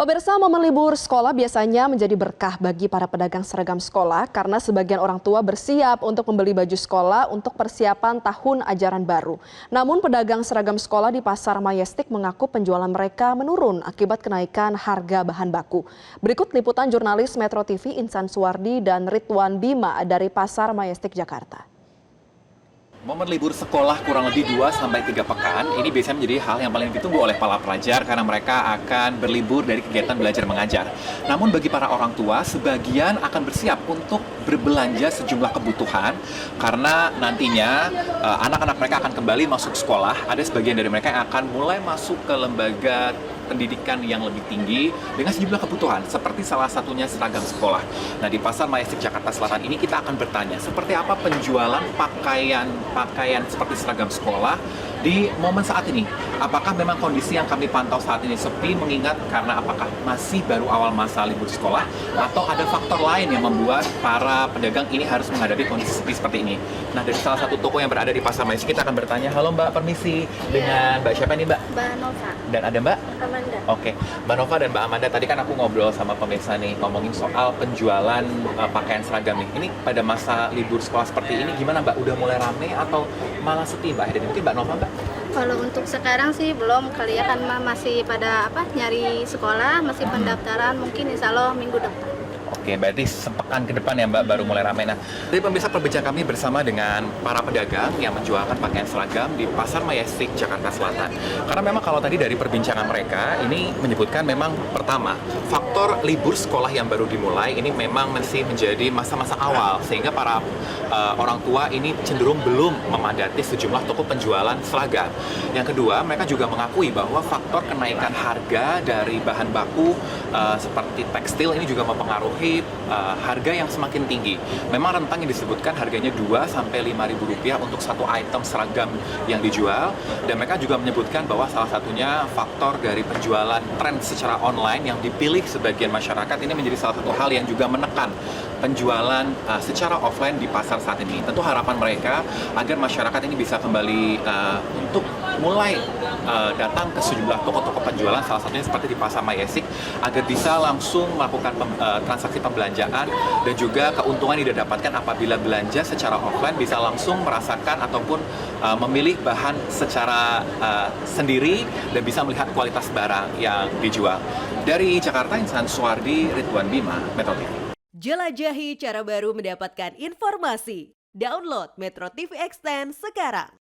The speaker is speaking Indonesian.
Pemirsa, momen libur sekolah biasanya menjadi berkah bagi para pedagang seragam sekolah karena sebagian orang tua bersiap untuk membeli baju sekolah untuk persiapan tahun ajaran baru. Namun pedagang seragam sekolah di Pasar Majestic mengaku penjualan mereka menurun akibat kenaikan harga bahan baku. Berikut liputan jurnalis Metro TV Insan Suwardi dan Ridwan Bima dari Pasar Majestic, Jakarta. Momen libur sekolah kurang lebih 2-3 pekan, ini biasanya menjadi hal yang paling ditunggu oleh para pelajar karena mereka akan berlibur dari kegiatan belajar mengajar. Namun bagi para orang tua, sebagian akan bersiap untuk berbelanja sejumlah kebutuhan karena nantinya anak-anak mereka akan kembali masuk sekolah. Ada sebagian dari mereka yang akan mulai masuk ke lembaga pendidikan yang lebih tinggi dengan sejumlah kebutuhan, seperti salah satunya seragam sekolah. Nah, di Pasar Majestic Jakarta Selatan ini kita akan bertanya seperti apa penjualan pakaian seperti seragam sekolah di momen saat ini. Apakah memang kondisi yang kami pantau saat ini sepi, mengingat karena apakah masih baru awal masa libur sekolah atau ada faktor lain yang membuat para pedagang ini harus menghadapi kondisi sepi seperti ini. Nah, dari salah satu toko yang berada di Pasar Majestic kita akan bertanya. Halo Mbak, permisi. Dengan Mbak siapa nih Mbak? Mbak Nova. Dan ada Mbak? Amanda. Oke, Mbak Nova dan Mbak Amanda, tadi kan aku ngobrol sama pemirsa nih, ngomongin soal penjualan pakaian seragam nih. Ini pada masa libur sekolah seperti ini gimana Mbak? Udah mulai rame atau malah sepi Mbak? Dan mungkin Mbak Nova Mbak? Kalau untuk sekarang sih belum, kali ya kan masih pada nyari sekolah, masih pendaftaran, mungkin insya Allah minggu depan. Oke, berarti sepekan ke depan ya Mbak baru mulai ramai. Nah, dari pemirsa, perbincangan kami bersama dengan para pedagang yang menjualkan pakaian seragam di Pasar Majestic Jakarta Selatan. Karena memang kalau tadi dari perbincangan mereka, ini menyebutkan memang pertama, faktor libur sekolah yang baru dimulai ini memang masih menjadi masa-masa awal, sehingga para orang tua ini cenderung belum memadati sejumlah toko penjualan seragam. Yang kedua, mereka juga mengakui bahwa faktor kenaikan harga dari bahan baku seperti tekstil ini juga mempengaruhi harga yang semakin tinggi. Memang rentang yang disebutkan harganya 2-5 ribu rupiah untuk satu item seragam yang dijual, dan mereka juga menyebutkan bahwa salah satunya faktor dari penjualan tren secara online yang dipilih sebagian masyarakat ini menjadi salah satu hal yang juga menekan penjualan secara offline di pasar saat ini. Tentu harapan mereka agar masyarakat ini bisa kembali untuk mulai datang ke sejumlah toko-toko penjualan, salah satunya seperti di Pasar Majestic, agar bisa langsung melakukan transaksi pembelanjaan dan juga keuntungan yang didapatkan apabila belanja secara offline bisa langsung merasakan ataupun memilih bahan secara sendiri dan bisa melihat kualitas barang yang dijual. Dari Jakarta, Insan Suwardi, Ridwan Bima, Metro TV. Jelajahi cara baru mendapatkan informasi. Download Metro TV Extend sekarang.